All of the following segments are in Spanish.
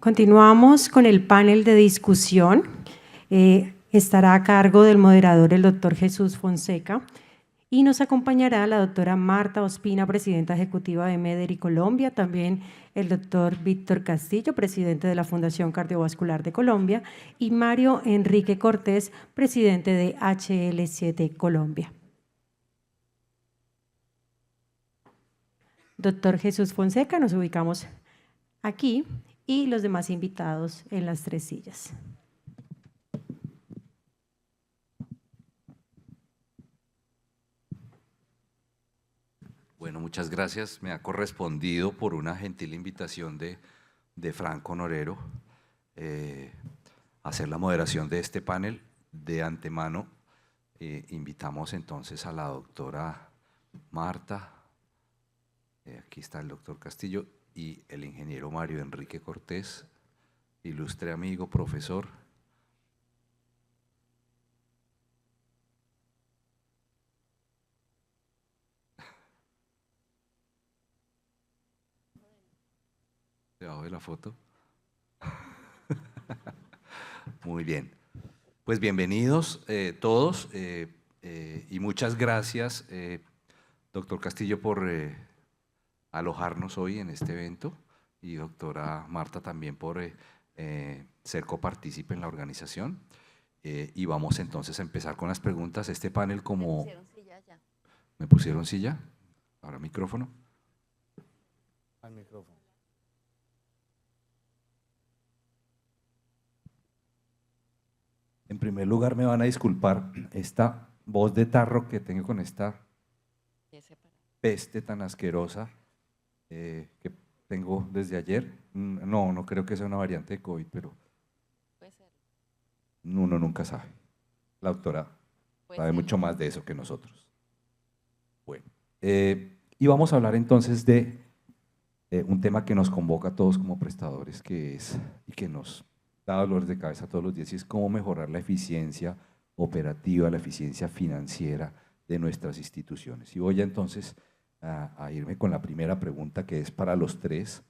Continuamos con el panel de discusión. Estará a cargo del moderador el doctor Jesús Fonseca y nos acompañará la doctora Marta Ospina, presidenta ejecutiva de Mederi Colombia, también el doctor Víctor Castillo, presidente de la Fundación Cardiovascular de Colombia, y Mario Enrique Cortés, presidente de HL7 Colombia. Doctor Jesús Fonseca, nos ubicamos aquí y los demás invitados en las 3 sillas. Bueno, muchas gracias. Me ha correspondido por una gentil invitación de Franco Norero hacer la moderación de este panel. De antemano invitamos entonces a la doctora Marta, aquí está el doctor Castillo, y el ingeniero Mario Enrique Cortés, ilustre amigo, profesor. Debajo de la foto. Muy bien. Pues bienvenidos todos y muchas gracias, doctor Castillo, por alojarnos hoy en este evento y doctora Marta también por ser copartícipe en la organización. Y vamos entonces a empezar con las preguntas. Este panel como… Me pusieron silla ya. ¿Me pusieron silla? Ahora micrófono. Al micrófono. En primer lugar, me van a disculpar esta voz de tarro que tengo con esta peste tan asquerosa que tengo desde ayer. No creo que sea una variante de COVID, pero Puede ser. uno nunca sabe. La doctora sabe mucho más de eso que nosotros. Bueno, y vamos a hablar entonces de un tema que nos convoca a todos como prestadores, que es, y que nos da dolores de cabeza todos los días, y es cómo mejorar la eficiencia operativa, la eficiencia financiera de nuestras instituciones. Y voy ya entonces a irme con la primera pregunta, que es para los tres.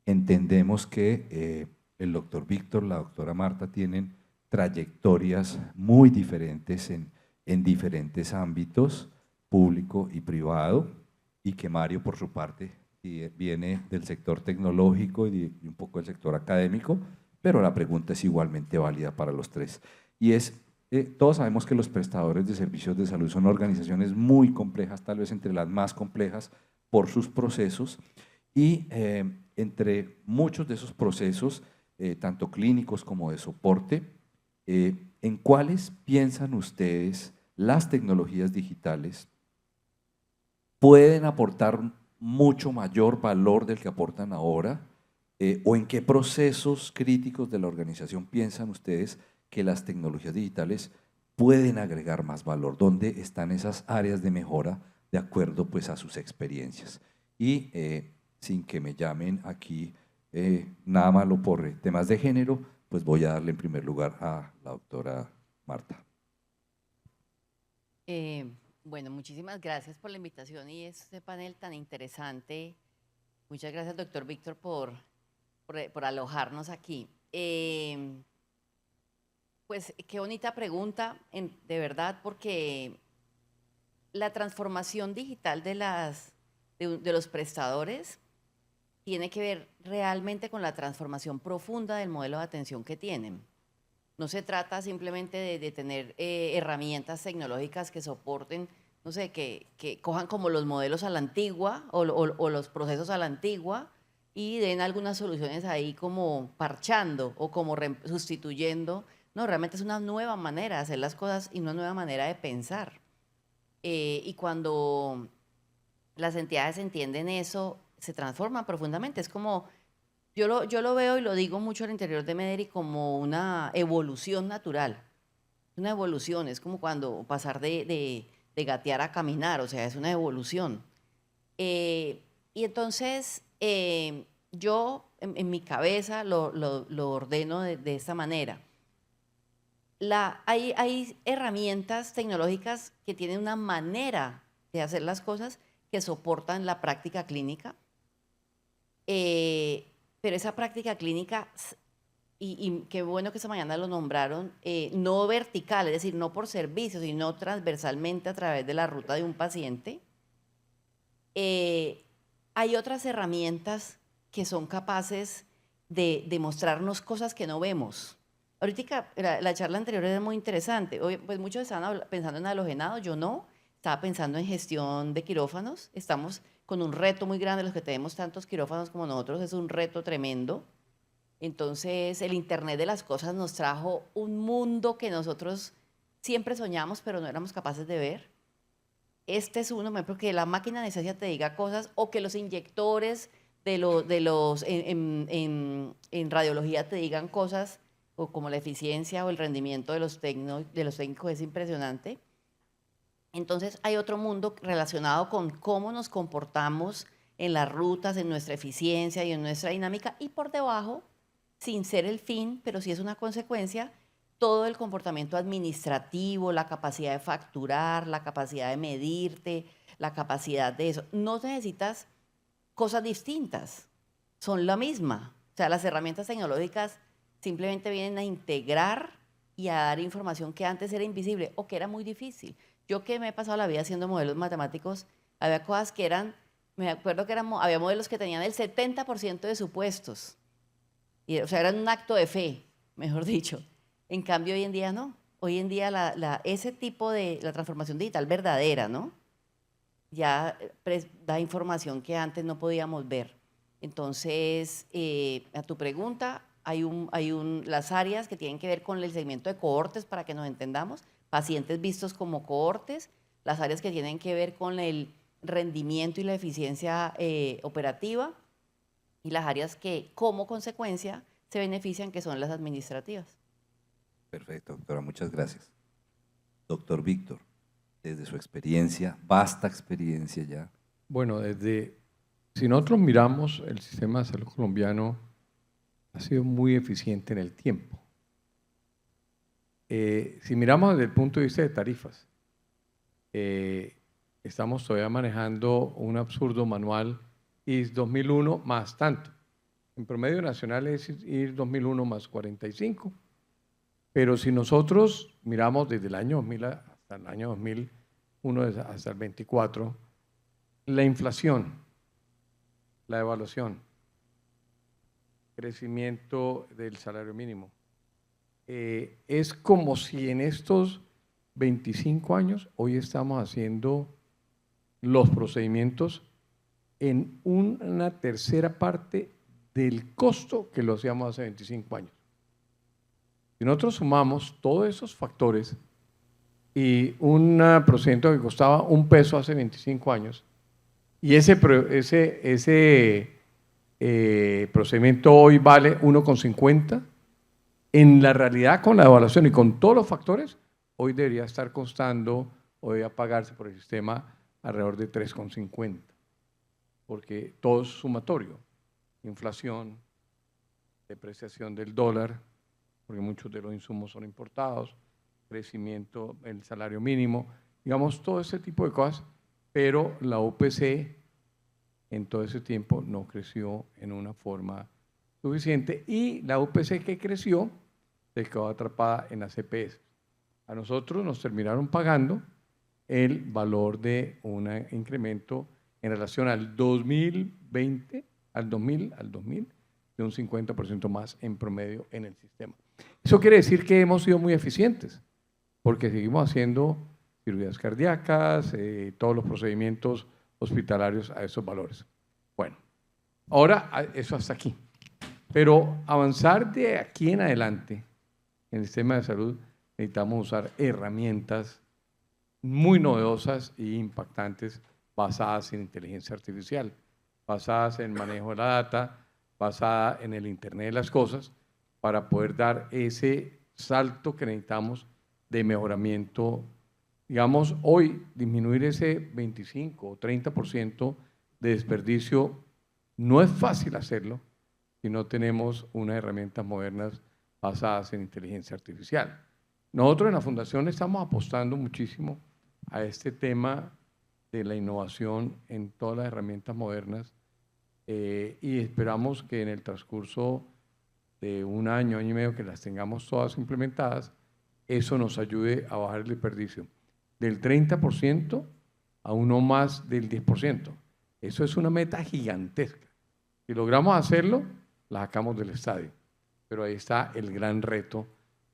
Entendemos que el doctor Víctor, la doctora Marta tienen trayectorias muy diferentes en diferentes ámbitos, público y privado, y que Mario, por su parte, viene del sector tecnológico y un poco del sector académico, pero la pregunta es igualmente válida para los tres. Y es, todos sabemos que los prestadores de servicios de salud son organizaciones muy complejas, tal vez entre las más complejas por sus procesos, y entre muchos de esos procesos, tanto clínicos como de soporte, ¿en cuáles piensan ustedes las tecnologías digitales pueden aportar mucho mayor valor del que aportan ahora? ¿O en qué procesos críticos de la organización piensan ustedes que las tecnologías digitales pueden agregar más valor? ¿Dónde están esas áreas de mejora de acuerdo pues a sus experiencias? Y sin que me llamen aquí nada malo por temas de género, pues voy a darle en primer lugar a la doctora Marta. Bueno, muchísimas gracias por la invitación y este panel tan interesante. Muchas gracias, doctor Víctor, por alojarnos aquí. Pues qué bonita pregunta, de verdad, porque la transformación digital de los prestadores tiene que ver realmente con la transformación profunda del modelo de atención que tienen. No se trata simplemente de tener herramientas tecnológicas que soporten, no sé, que cojan como los modelos a la antigua o los procesos a la antigua y den algunas soluciones ahí como parchando o como sustituyendo. No, realmente es una nueva manera de hacer las cosas y una nueva manera de pensar. Y cuando las entidades entienden eso, se transforman profundamente. Es como, yo lo veo y lo digo mucho al interior de Mederi como una evolución natural. Una evolución, es como cuando pasar de gatear a caminar, o sea, es una evolución. Y entonces yo en mi cabeza lo ordeno de esta manera. Hay herramientas tecnológicas que tienen una manera de hacer las cosas que soportan la práctica clínica. pero esa práctica clínica, y qué bueno que esta mañana lo nombraron, no vertical, es decir, no por servicio, sino transversalmente a través de la ruta de un paciente, hay otras herramientas que son capaces de mostrarnos cosas que no vemos. Ahorita la charla anterior era muy interesante. Hoy, pues muchos estaban pensando en halogenado, yo no. Estaba pensando en gestión de quirófanos. Estamos con un reto muy grande, los que tenemos tantos quirófanos como nosotros, es un reto tremendo. Entonces, el Internet de las cosas nos trajo un mundo que nosotros siempre soñamos, pero no éramos capaces de ver. Este es uno, porque la máquina de anestesia te diga cosas, o que los inyectores en radiología te digan cosas, o como la eficiencia o el rendimiento de los técnicos es impresionante. Entonces hay otro mundo relacionado con cómo nos comportamos en las rutas, en nuestra eficiencia y en nuestra dinámica, y por debajo, sin ser el fin, pero sí es una consecuencia, todo el comportamiento administrativo, la capacidad de facturar, la capacidad de medirte, la capacidad de eso. No necesitas cosas distintas, son la misma. O sea, las herramientas tecnológicas simplemente vienen a integrar y a dar información que antes era invisible o que era muy difícil. Yo que me he pasado la vida haciendo modelos matemáticos, había cosas que eran, me acuerdo que había modelos que tenían el 70% de supuestos. Y, o sea, eran un acto de fe, mejor dicho. En cambio, hoy en día no. Hoy en día ese tipo de la transformación digital verdadera, ¿no? Ya da información que antes no podíamos ver. Entonces, a tu pregunta, las áreas que tienen que ver con el segmento de cohortes, para que nos entendamos, pacientes vistos como cohortes, las áreas que tienen que ver con el rendimiento y la eficiencia operativa, y las áreas que como consecuencia se benefician, que son las administrativas. Perfecto, doctora, muchas gracias. Doctor Víctor, desde su experiencia, vasta experiencia ya. Bueno, si nosotros miramos, el sistema de salud colombiano ha sido muy eficiente en el tiempo. Si miramos desde el punto de vista de tarifas, estamos todavía manejando un absurdo manual IS 2001 más tanto. En promedio nacional es IS 2001 más 45. Pero si nosotros miramos desde el año 2000 hasta el año 2001, hasta el 24, la inflación, la devaluación, crecimiento del salario mínimo, es como si en estos 25 años hoy estamos haciendo los procedimientos en una tercera parte del costo que lo hacíamos hace 25 años. Si nosotros sumamos todos esos factores y un procedimiento que costaba $1 hace 25 años, y ese procedimiento hoy vale 1,50, en la realidad, con la evaluación y con todos los factores, hoy debería estar costando, o debería pagarse por el sistema alrededor de 3,50, porque todo es sumatorio: inflación, depreciación del dólar, porque muchos de los insumos son importados, crecimiento del salario mínimo, digamos, todo ese tipo de cosas, pero la UPC en todo ese tiempo no creció en una forma suficiente, y la UPC que creció se quedó atrapada en las EPS. A nosotros nos terminaron pagando el valor de un incremento en relación al 2020, al 2000, de un 50% más en promedio en el sistema. Eso quiere decir que hemos sido muy eficientes, porque seguimos haciendo cirugías cardíacas, todos los procedimientos hospitalarios a esos valores. Bueno, ahora eso hasta aquí. Pero avanzar de aquí en adelante en el sistema de salud, necesitamos usar herramientas muy novedosas e impactantes basadas en inteligencia artificial, basadas en manejo de la data, basada en el Internet de las cosas, para poder dar ese salto que necesitamos de mejoramiento. Digamos, hoy disminuir ese 25 o 30% de desperdicio no es fácil hacerlo si no tenemos unas herramientas modernas basadas en inteligencia artificial. Nosotros en la Fundación estamos apostando muchísimo a este tema de la innovación en todas las herramientas modernas y esperamos que en el transcurso de un año, año y medio, que las tengamos todas implementadas, eso nos ayude a bajar el desperdicio del 30% a uno más del 10%. Eso es una meta gigantesca. Si logramos hacerlo, la sacamos del estadio. Pero ahí está el gran reto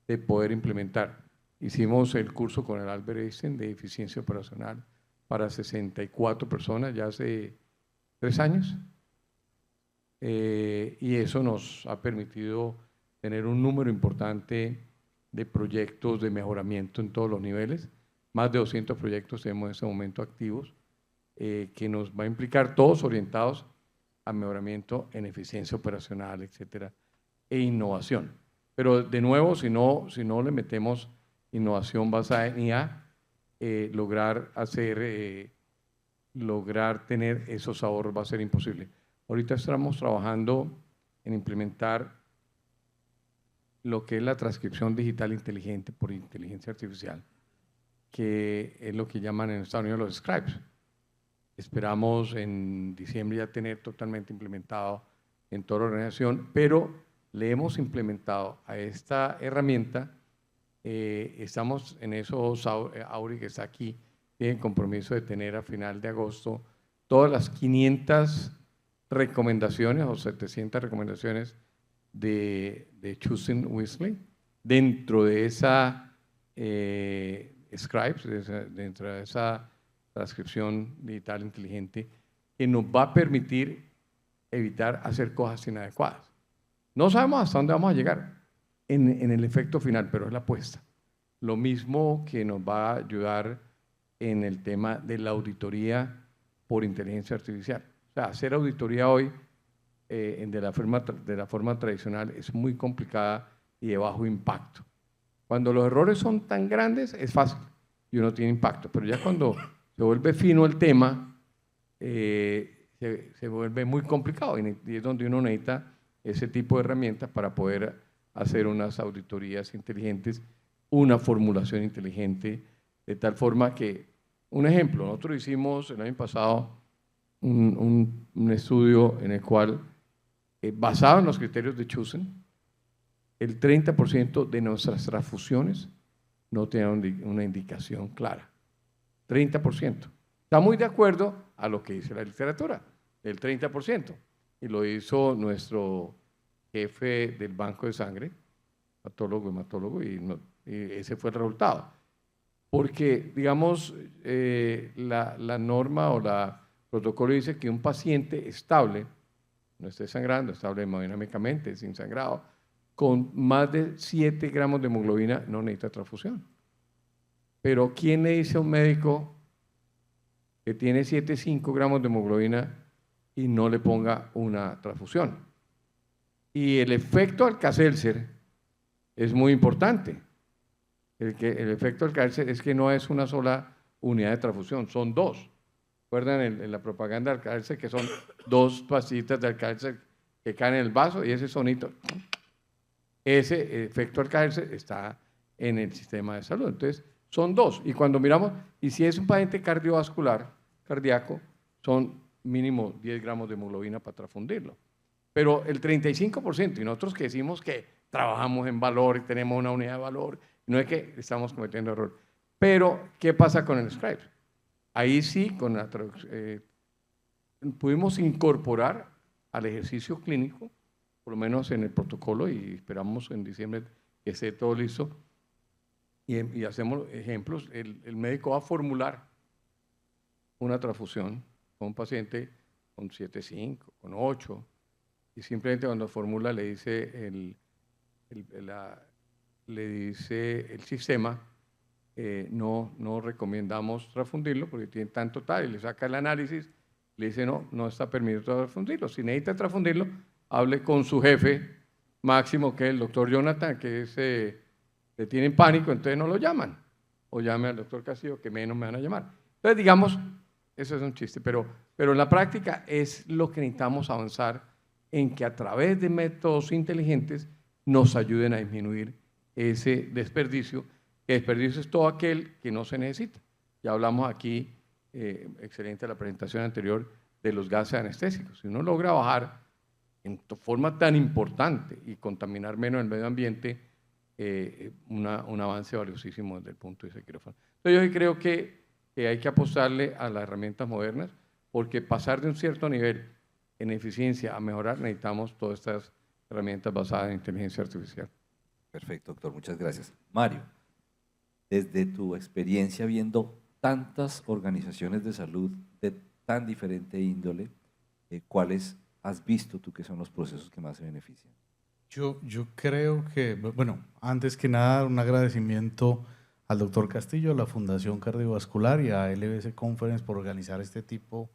de poder implementar. Hicimos el curso con el Albert Einstein de eficiencia operacional para 64 personas ya hace 3 años. Y eso nos ha permitido tener un número importante de proyectos de mejoramiento en todos los niveles. Más de 200 proyectos tenemos en este momento activos, que nos va a implicar todos orientados a mejoramiento en eficiencia operacional, etcétera, e innovación. Pero de nuevo, si no le metemos innovación basada en IA, lograr tener esos ahorros va a ser imposible. Ahorita estamos trabajando en implementar lo que es la transcripción digital inteligente por inteligencia artificial, que es lo que llaman en Estados Unidos los scribes. Esperamos en diciembre ya tener totalmente implementado en toda la organización, pero le hemos implementado a esta herramienta, estamos en eso, Auri, que está aquí, tiene el compromiso de tener a final de agosto todas las 500 recomendaciones o 700 recomendaciones de Choosing Wisely dentro de esa scribes, dentro de esa transcripción digital inteligente, que nos va a permitir evitar hacer cosas inadecuadas. No sabemos hasta dónde vamos a llegar en el efecto final, pero es la apuesta. Lo mismo que nos va a ayudar en el tema de la auditoría por inteligencia artificial. O sea, hacer auditoría hoy de la forma tradicional es muy complicada y de bajo impacto. Cuando los errores son tan grandes es fácil y uno tiene impacto, pero ya cuando se vuelve fino el tema, se vuelve muy complicado y es donde uno necesita ese tipo de herramientas para poder hacer unas auditorías inteligentes, una formulación inteligente, de tal forma que, un ejemplo, nosotros hicimos el año pasado un estudio en el cual, basado en los criterios de Choosing, el 30% de nuestras transfusiones no tenían una indicación clara. 30%. Está muy de acuerdo a lo que dice la literatura, del 30%. Y lo hizo nuestro jefe del banco de sangre, patólogo, hematólogo, y ese fue el resultado. Porque, digamos, la norma o la protocolo dice que un paciente estable, no esté sangrando, estable hemodinámicamente, sin sangrado, con más de 7 gramos de hemoglobina no necesita transfusión. Pero ¿quién le dice a un médico que tiene 7,5 gramos de hemoglobina y no le ponga una transfusión? Y el efecto Alka-Seltzer es muy importante. El efecto Alka-Seltzer es que no es una sola unidad de transfusión, son 2. ¿Recuerdan en la propaganda de Alka-Seltzer que son 2 pastillitas de Alka-Seltzer que caen en el vaso y ese sonito? Ese efecto Alka-Seltzer está en el sistema de salud. Entonces, son 2. Y cuando miramos, y si es un paciente cardiovascular, cardíaco, son mínimo 10 gramos de hemoglobina para transfundirlo. Pero el 35%, y nosotros que decimos que trabajamos en valor y tenemos una unidad de valor, no es que estamos cometiendo error. Pero, ¿qué pasa con el scribe? Ahí sí, con la pudimos incorporar al ejercicio clínico, por lo menos en el protocolo, y esperamos en diciembre que esté todo listo, y hacemos ejemplos. El médico va a formular una transfusión con un paciente con 7,5, con 8, y simplemente cuando formula le dice el sistema, no recomendamos transfundirlo porque tiene tanto tal, y le saca el análisis, le dice no está permitido transfundirlo. Si necesita transfundirlo, hable con su jefe máximo, que es el doctor Jonathan, que le tienen pánico, entonces no lo llaman, o llame al doctor Castillo, que menos me van a llamar. Entonces, digamos, eso es un chiste, pero en la práctica es lo que necesitamos avanzar, en que a través de métodos inteligentes nos ayuden a disminuir ese desperdicio. El desperdicio es todo aquel que no se necesita. Ya hablamos aquí, excelente la presentación anterior, de los gases anestésicos. Si uno logra bajar en forma tan importante y contaminar menos el medio ambiente, un avance valiosísimo desde el punto de vista del quirófano. Entonces yo creo que hay que apostarle a las herramientas modernas, porque pasar de un cierto nivel en eficiencia a mejorar, necesitamos todas estas herramientas basadas en inteligencia artificial. Perfecto, doctor, muchas gracias. Mario, desde tu experiencia viendo tantas organizaciones de salud de tan diferente índole, ¿cuáles has visto tú que son los procesos que más se benefician? Yo creo que, bueno, antes que nada, un agradecimiento al doctor Castillo, a la Fundación Cardiovascular y a LBC Conference por organizar este tipo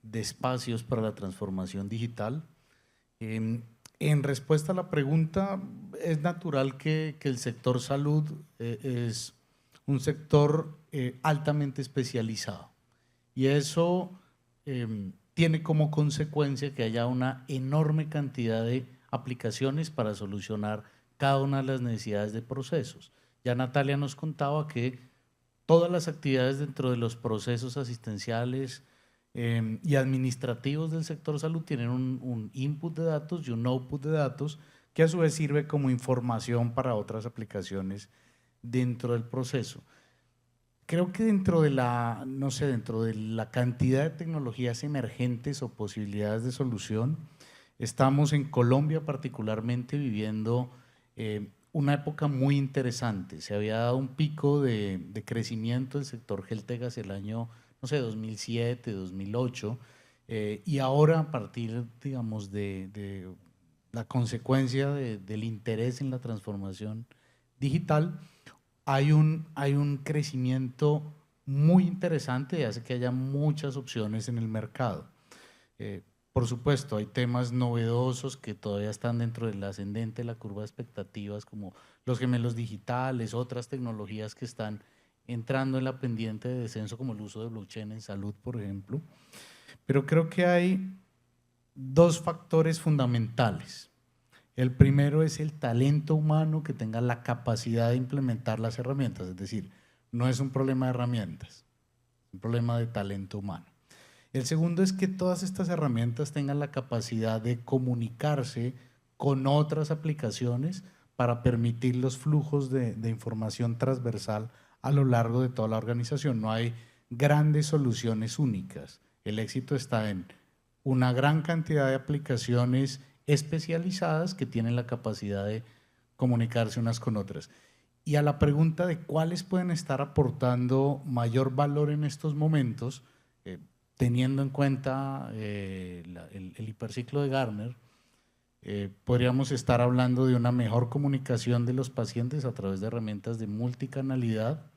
de espacios para la transformación digital. En respuesta a la pregunta, es natural que el sector salud es un sector altamente especializado, y eso tiene como consecuencia que haya una enorme cantidad de aplicaciones para solucionar cada una de las necesidades de procesos. Ya Natalia nos contaba que todas las actividades dentro de los procesos asistenciales y administrativos del sector salud tienen un input de datos y un output de datos que a su vez sirve como información para otras aplicaciones dentro del proceso. Creo que dentro de la, no sé, dentro de la cantidad de tecnologías emergentes o posibilidades de solución, estamos en Colombia particularmente viviendo una época muy interesante. Se había dado un pico de crecimiento del sector HealthTech hacia el año, no sé, 2007, 2008, y ahora a partir, digamos, de la consecuencia del interés en la transformación digital, hay un crecimiento muy interesante y hace que haya muchas opciones en el mercado. Por supuesto, hay temas novedosos que todavía están dentro del ascendente de la curva de expectativas, como los gemelos digitales, otras tecnologías que están entrando en la pendiente de descenso, como el uso de blockchain en salud, por ejemplo. Pero creo que hay dos factores fundamentales. El primero es el talento humano que tenga la capacidad de implementar las herramientas, es decir, no es un problema de herramientas, es un problema de talento humano. El segundo es que todas estas herramientas tengan la capacidad de comunicarse con otras aplicaciones para permitir los flujos de información transversal a lo largo de toda la organización. No hay grandes soluciones únicas. El éxito está en una gran cantidad de aplicaciones especializadas que tienen la capacidad de comunicarse unas con otras. Y a la pregunta de cuáles pueden estar aportando mayor valor en estos momentos, teniendo en cuenta el hiperciclo de Gartner, podríamos estar hablando de una mejor comunicación de los pacientes a través de herramientas de multicanalidad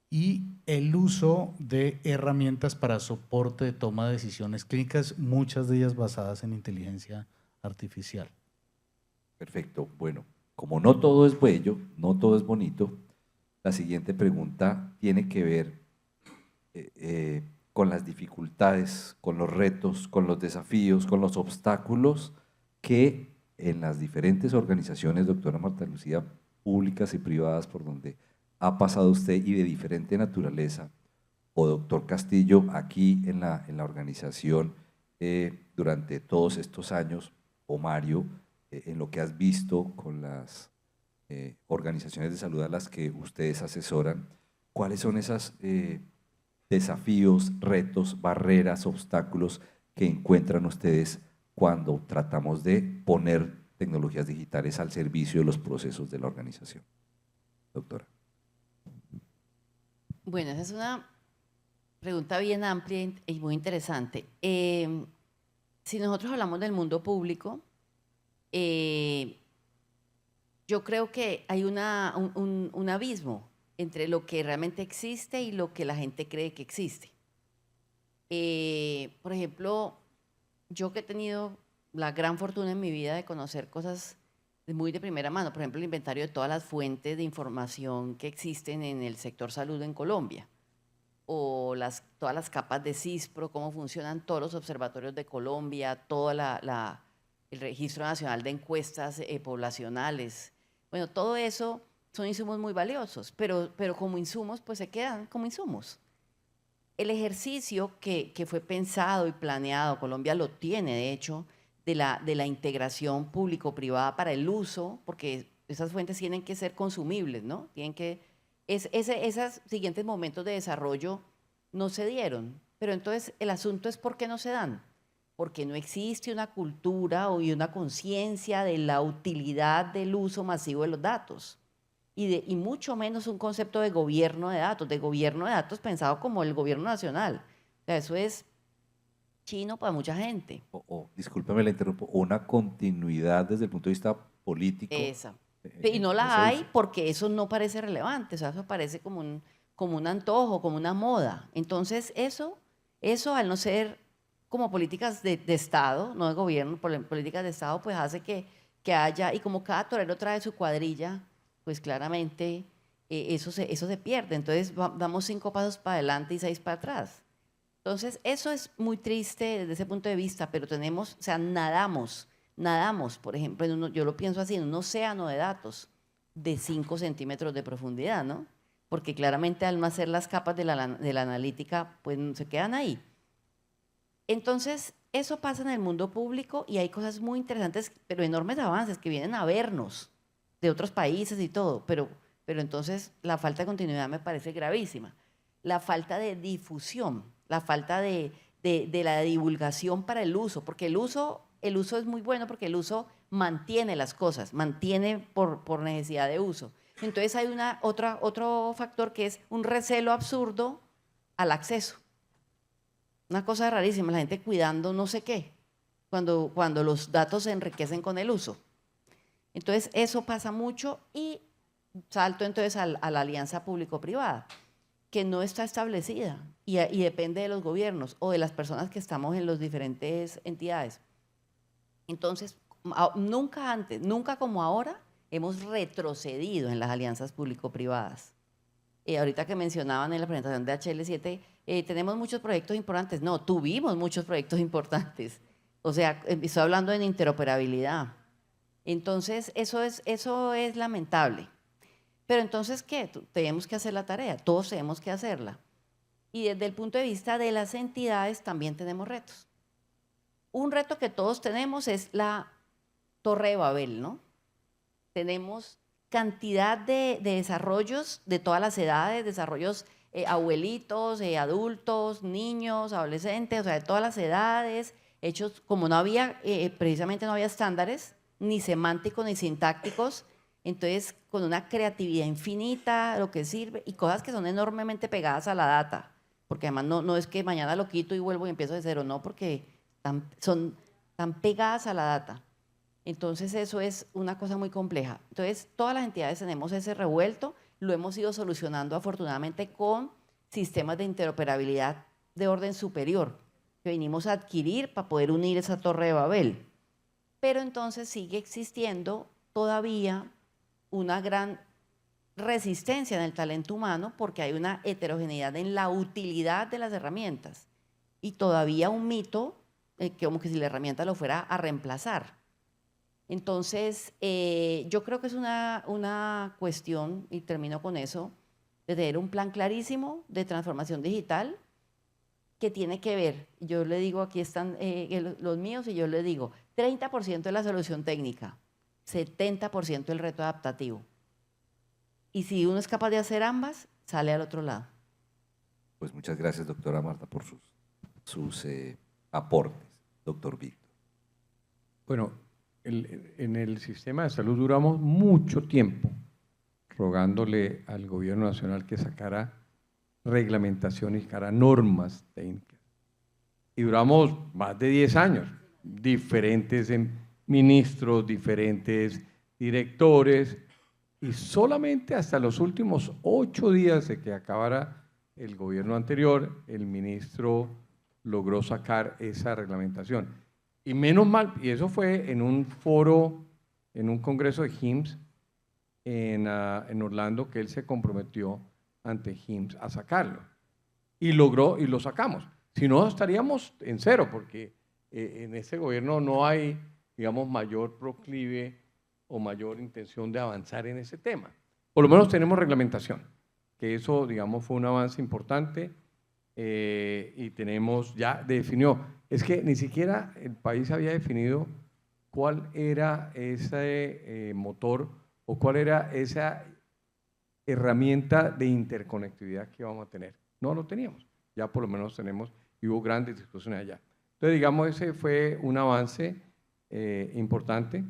y el uso de herramientas para soporte de toma de decisiones clínicas, muchas de ellas basadas en inteligencia artificial. Perfecto. Bueno, como no todo es bello, no todo es bonito, la siguiente pregunta tiene que ver con las dificultades, con los retos, con los desafíos, con los obstáculos que en las diferentes organizaciones, doctora Marta Lucía, públicas y privadas, por donde ha pasado usted y de diferente naturaleza, o doctor Castillo, aquí en la organización durante todos estos años, o Mario, en lo que has visto con las organizaciones de salud a las que ustedes asesoran, ¿cuáles son esos desafíos, retos, barreras, obstáculos que encuentran ustedes cuando tratamos de poner tecnologías digitales al servicio de los procesos de la organización? Doctora. Bueno, esa es una pregunta bien amplia y muy interesante. Si nosotros hablamos del mundo público, yo creo que hay un abismo entre lo que realmente existe y lo que la gente cree que existe. Por ejemplo, yo que he tenido la gran fortuna en mi vida de conocer cosas muy de primera mano, por ejemplo, el inventario de todas las fuentes de información que existen en el sector salud en Colombia, o todas las capas de CISPRO, cómo funcionan todos los observatorios de Colombia, todo el Registro Nacional de Encuestas Poblacionales. Bueno, todo eso son insumos muy valiosos, pero como insumos, pues se quedan como insumos. el ejercicio que fue pensado y planeado, Colombia lo tiene de hecho, de la integración público-privada para el uso, porque esas fuentes tienen que ser consumibles, ¿no? Tienen que, esos siguientes momentos de desarrollo no se dieron, pero entonces el asunto es ¿por qué no se dan? Porque no existe una cultura y una conciencia de la utilidad del uso masivo de los datos. Y mucho menos un concepto de gobierno de datos pensado como el gobierno nacional. O sea, eso es chino para mucha gente. Discúlpeme, la interrumpo, una continuidad desde el punto de vista político. Esa. Y no la hay porque eso no parece relevante, o sea, eso parece como un antojo, como una moda. Entonces, eso al no ser como políticas de Estado, no de gobierno, políticas de Estado, pues hace que haya, y como cada torero trae su cuadrilla, pues claramente eso se pierde. Entonces damos 5 pasos para adelante y 6 para atrás. Entonces eso es muy triste desde ese punto de vista, pero tenemos, o sea, nadamos, por ejemplo, yo lo pienso así, en un océano de datos de 5 centímetros de profundidad, ¿no? Porque claramente al no hacer las capas de la analítica, pues se quedan ahí. Entonces, eso pasa en el mundo público y hay cosas muy interesantes, pero enormes avances que vienen a vernos de otros países y todo, pero entonces la falta de continuidad me parece gravísima. La falta de difusión, la falta de la divulgación para el uso, porque el uso es muy bueno porque el uso mantiene las cosas, mantiene por necesidad de uso. Entonces hay otro factor que es un recelo absurdo al acceso. Una cosa rarísima, la gente cuidando no sé qué, cuando los datos se enriquecen con el uso. Entonces, eso pasa mucho y salto entonces a la alianza público-privada, que no está establecida y depende de los gobiernos o de las personas que estamos en las diferentes entidades. Entonces, nunca antes, nunca como ahora, hemos retrocedido en las alianzas público-privadas. Ahorita que mencionaban en la presentación de HL7, tenemos muchos proyectos importantes. No, tuvimos muchos proyectos importantes. O sea, estoy hablando en interoperabilidad. Entonces, eso es lamentable. Pero entonces, ¿qué? Tenemos que hacer la tarea, todos tenemos que hacerla. Y desde el punto de vista de las entidades también tenemos retos. Un reto que todos tenemos es la Torre de Babel, ¿no? Tenemos cantidad de desarrollos de todas las edades, desarrollos abuelitos, adultos, niños, adolescentes, o sea, de todas las edades, hechos como no había, precisamente no había estándares, ni semánticos ni sintácticos, entonces con una creatividad infinita, lo que sirve, y cosas que son enormemente pegadas a la data, porque además no es que mañana lo quito y vuelvo y empiezo de cero, no, porque son tan pegadas a la data. Entonces eso es una cosa muy compleja. Entonces todas las entidades tenemos ese revuelto, lo hemos ido solucionando afortunadamente con sistemas de interoperabilidad de orden superior que venimos a adquirir para poder unir esa Torre de Babel. Pero entonces sigue existiendo todavía una gran resistencia en el talento humano porque hay una heterogeneidad en la utilidad de las herramientas y todavía un mito como que si la herramienta lo fuera a reemplazar. Entonces, yo creo que es una cuestión, y termino con eso, de tener un plan clarísimo de transformación digital que tiene que ver, yo le digo, aquí están los míos, y yo le digo, 30% de la solución técnica, 70% el reto adaptativo. Y si uno es capaz de hacer ambas, sale al otro lado. Pues muchas gracias, doctora Marta, por sus aportes, doctor Víctor. Bueno, en el sistema de salud duramos mucho tiempo rogándole al gobierno nacional que sacara reglamentación y sacara normas técnicas. Y duramos más de 10 años, diferentes ministros, diferentes directores, y solamente hasta los últimos 8 días de que acabara el gobierno anterior, el ministro logró sacar esa reglamentación. Y menos mal, y eso fue en un foro, en un congreso de HIMSS en Orlando, que él se comprometió ante HIMSS a sacarlo. Y logró, y lo sacamos. Si no, estaríamos en cero, porque en este gobierno no hay, digamos, mayor proclive o mayor intención de avanzar en ese tema. Por lo menos tenemos reglamentación, que eso, digamos, fue un avance importante. y tenemos, ya definió, es que ni siquiera el país había definido cuál era ese motor o cuál era esa herramienta de interconectividad que íbamos a tener. No lo teníamos, ya por lo menos tenemos, y hubo grandes discusiones allá. Entonces, digamos, ese fue un avance importante,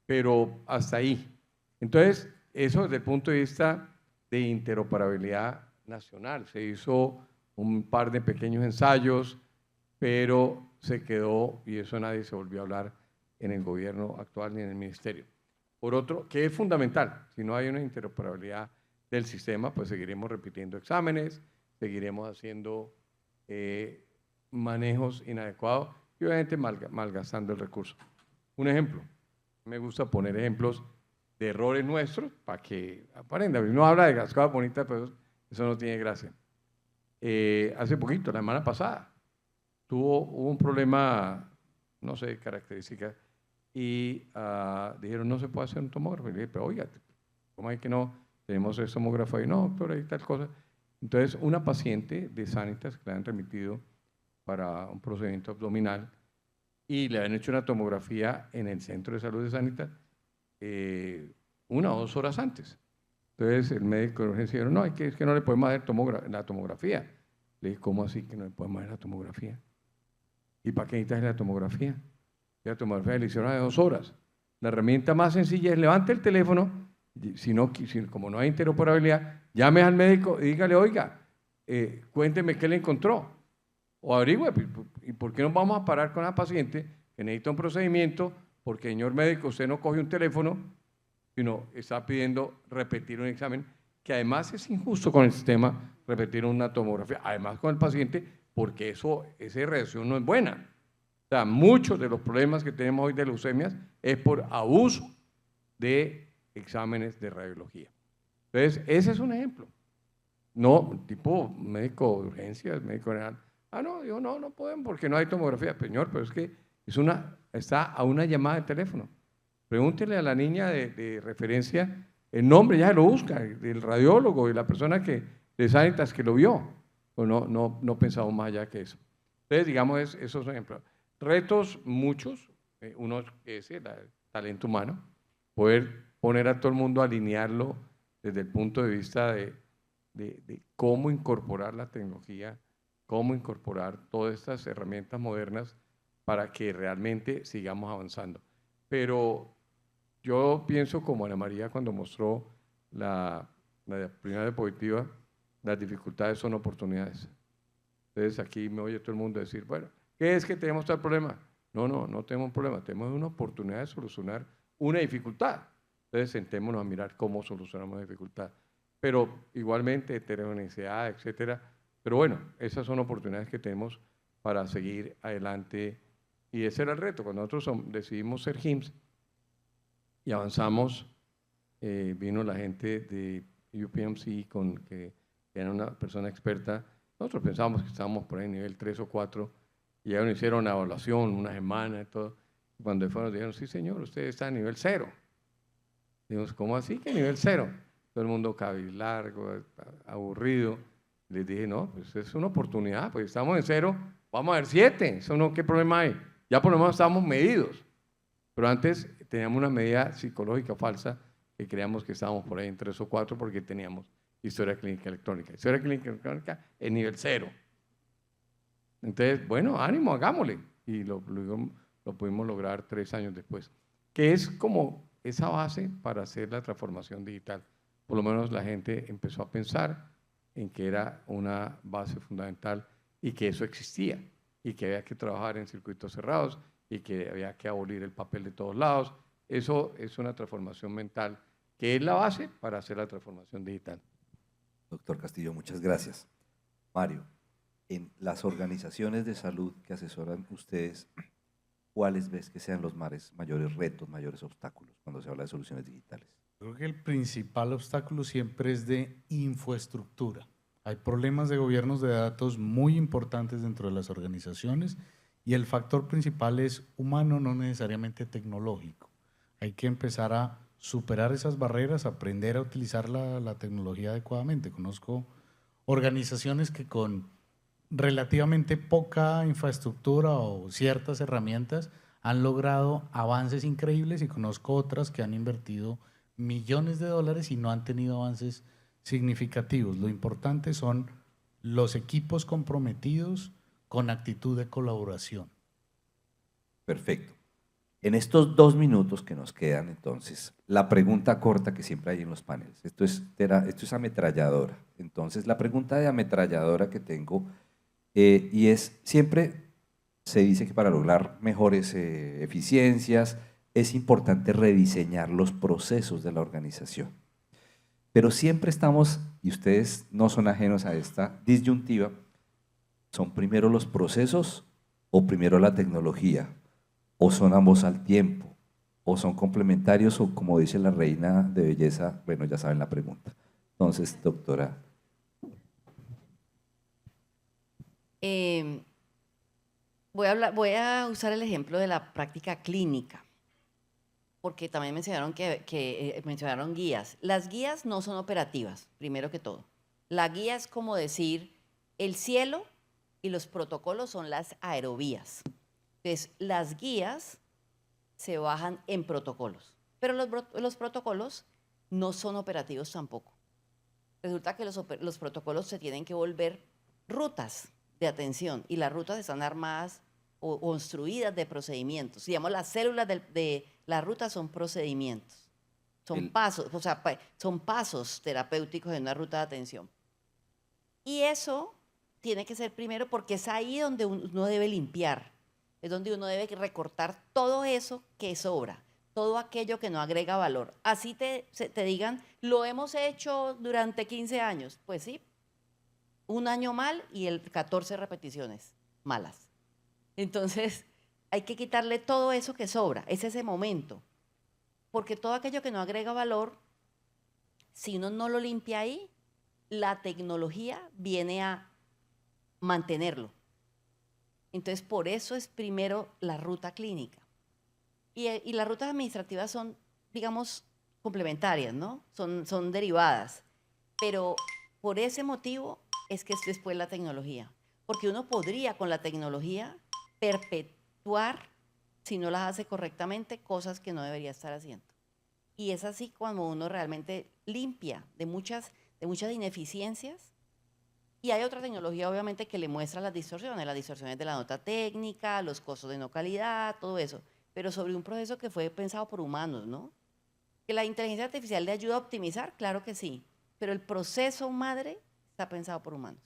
pero hasta ahí. Entonces, eso desde el punto de vista de interoperabilidad nacional. Se hizo un par de pequeños ensayos, pero se quedó, y eso nadie se volvió a hablar en el gobierno actual ni en el ministerio. Por otro, que es fundamental, si no hay una interoperabilidad del sistema, pues seguiremos repitiendo exámenes, seguiremos haciendo manejos inadecuados y obviamente malgastando el recurso. Un ejemplo, me gusta poner ejemplos de errores nuestros para que aprendan. Uno habla de las cosas bonitas, pero eso no tiene gracia. Hace poquito, la semana pasada, hubo un problema, no sé, características, y dijeron, no se puede hacer un tomógrafo. Y le dije, pero oiga, ¿cómo es que no? Tenemos el tomógrafo ahí, no, doctor, ahí tal cosa. Entonces, una paciente de Sanitas que le han remitido para un procedimiento abdominal y le han hecho una tomografía en el centro de salud de Sanitas 1 o 2 horas antes. Entonces, el médico de urgencia dijo, no, es que no le podemos hacer la tomografía. Le dije, ¿cómo así que no le podemos hacer la tomografía? ¿Y para qué necesitas la tomografía? La tomografía le hicieron de 2 horas. La herramienta más sencilla es levante el teléfono, como no hay interoperabilidad, llame al médico y dígale, oiga, cuénteme qué le encontró. O averigüe, ¿y por qué nos vamos a parar con la paciente que necesita un procedimiento? Porque, señor médico, usted no coge un teléfono, sino está pidiendo repetir un examen, que además es injusto con el sistema repetir una tomografía, además con el paciente, porque esa reacción no es buena. O sea, muchos de los problemas que tenemos hoy de leucemias es por abuso de exámenes de radiología. Entonces, ese es un ejemplo. No, tipo médico de urgencias, médico general. No podemos porque no hay tomografía. Señor, pero es que está a una llamada de teléfono. Pregúntele a la niña de referencia el nombre, ya se lo busca, del radiólogo y la persona de Sanitas que lo vio. O no pensamos más allá que eso. Entonces, digamos, esos ejemplos. Retos muchos, uno es el talento humano, poder poner a todo el mundo, alinearlo desde el punto de vista de cómo incorporar la tecnología, cómo incorporar todas estas herramientas modernas para que realmente sigamos avanzando. Pero yo pienso como Ana María cuando mostró la primera diapositiva, las dificultades son oportunidades. Entonces aquí me oye todo el mundo decir, bueno, ¿qué es que tenemos tal problema? No tenemos un problema, tenemos una oportunidad de solucionar una dificultad. Entonces sentémonos a mirar cómo solucionamos la dificultad. Pero igualmente heterogeneidad, etcétera. Pero bueno, esas son oportunidades que tenemos para seguir adelante. Y ese era el reto. Cuando nosotros decidimos ser HIMSS y avanzamos, vino la gente de UPMC, que era una persona experta. Nosotros pensábamos que estábamos por ahí nivel 3 o 4, y ya nos hicieron una evaluación, una semana y todo. Y cuando fueron, nos dijeron, sí señor, usted está a nivel 0. Dijimos, ¿cómo así que nivel 0? Todo el mundo cabilargo, aburrido. Les dije, no, pues es una oportunidad, pues estamos en 0, vamos a ver 7, eso no, ¿qué problema hay? Ya por lo menos estamos medidos. Pero antes teníamos una medida psicológica falsa que creíamos que estábamos por ahí en 3 o 4 porque teníamos historia clínica electrónica. Historia clínica electrónica es nivel 0. Entonces, bueno, ánimo, hagámosle. Y lo pudimos lograr 3 años después. Que es como esa base para hacer la transformación digital. Por lo menos la gente empezó a pensar en que era una base fundamental y que eso existía y que había que trabajar en circuitos cerrados y que había que abolir el papel de todos lados. Eso es una transformación mental que es la base para hacer la transformación digital. Doctor Castillo, muchas gracias. Mario, en las organizaciones de salud que asesoran ustedes, ¿cuáles ves que sean los mayores retos, mayores obstáculos cuando se habla de soluciones digitales? Creo que el principal obstáculo siempre es de infraestructura. Hay problemas de gobiernos de datos muy importantes dentro de las organizaciones y el factor principal es humano, no necesariamente tecnológico. Hay que empezar a superar esas barreras, aprender a utilizar la tecnología adecuadamente. Conozco organizaciones que con relativamente poca infraestructura o ciertas herramientas han logrado avances increíbles, y conozco otras que han invertido millones de dólares y no han tenido avances significativos. Lo importante son los equipos comprometidos con actitud de colaboración. Perfecto. En estos 2 minutos que nos quedan, entonces, la pregunta corta que siempre hay en los paneles. Esto es ametralladora. Entonces, la pregunta de ametralladora que tengo, y es, siempre se dice que para lograr mejores eficiencias es importante rediseñar los procesos de la organización. Pero siempre estamos, y ustedes no son ajenos a esta disyuntiva, ¿son primero los procesos o primero la tecnología? ¿O son ambos al tiempo? ¿O son complementarios? O como dice la reina de belleza, bueno, ya saben la pregunta. Entonces, doctora. Voy a usar el ejemplo de la práctica clínica, porque también mencionaron mencionaron guías. Las guías no son operativas, primero que todo. La guía es como decir, el cielo y los protocolos son las aerovías. Entonces, las guías se bajan en protocolos, pero los protocolos no son operativos tampoco. Resulta que los protocolos se tienen que volver rutas de atención, y las rutas están armadas o construidas de procedimientos. Digamos, las células de la ruta son procedimientos, son pasos, o sea, son pasos terapéuticos en una ruta de atención. Y eso tiene que ser primero, porque es ahí donde uno debe limpiar, es donde uno debe recortar todo eso que sobra, todo aquello que no agrega valor. Así te digan, lo hemos hecho durante 15 años, pues sí, un año mal y 14 repeticiones malas. Entonces, hay que quitarle todo eso que sobra, es ese momento, porque todo aquello que no agrega valor, si uno no lo limpia ahí, la tecnología viene a mantenerlo. Entonces, por eso es primero la ruta clínica. Y las rutas administrativas son, digamos, complementarias, ¿no? Son derivadas. Pero por ese motivo es que es después la tecnología. Porque uno podría con la tecnología perpetuar, si no las hace correctamente, cosas que no debería estar haciendo. Y es así cuando uno realmente limpia de muchas ineficiencias. Y hay otra tecnología, obviamente, que le muestra las distorsiones de la nota técnica, los costos de no calidad, todo eso. Pero sobre un proceso que fue pensado por humanos, ¿no? ¿Que la inteligencia artificial le ayuda a optimizar? Claro que sí. Pero el proceso madre está pensado por humanos.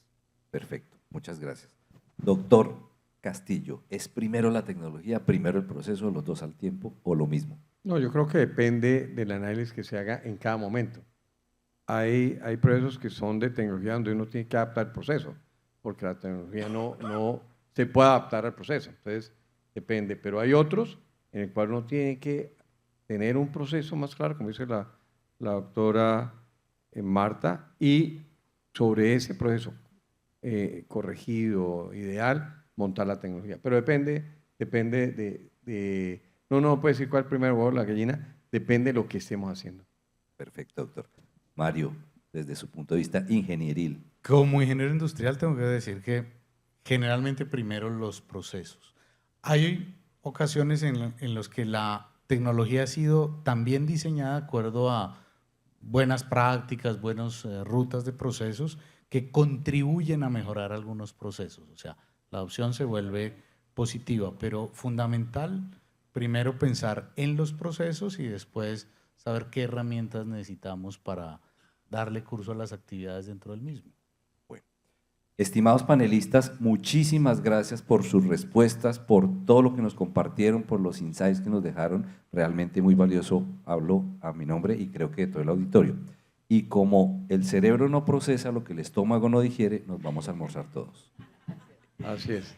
Perfecto, muchas gracias. Doctor Castillo, ¿es primero la tecnología, primero el proceso, los dos al tiempo o lo mismo? No, yo creo que depende del análisis que se haga en cada momento. Hay procesos que son de tecnología donde uno tiene que adaptar el proceso, porque la tecnología no se puede adaptar al proceso. Entonces, depende. Pero hay otros en el cual uno tiene que tener un proceso más claro, como dice la doctora Marta, y sobre ese proceso corregido, ideal, montar la tecnología. Pero depende de no puede decir cuál primero huevo o la gallina, depende de lo que estemos haciendo. Perfecto, doctor. Mario, desde su punto de vista ingenieril. Como ingeniero industrial tengo que decir que generalmente primero los procesos. Hay ocasiones en las que la tecnología ha sido también diseñada de acuerdo a buenas prácticas, buenas rutas de procesos que contribuyen a mejorar algunos procesos. O sea, la adopción se vuelve positiva, pero fundamental primero pensar en los procesos y después saber qué herramientas necesitamos para darle curso a las actividades dentro del mismo. Bueno, estimados panelistas, muchísimas gracias por sus respuestas, por todo lo que nos compartieron, por los insights que nos dejaron, realmente muy valioso. Hablo a mi nombre y creo que de todo el auditorio. Y como el cerebro no procesa lo que el estómago no digiere, nos vamos a almorzar todos. Así es.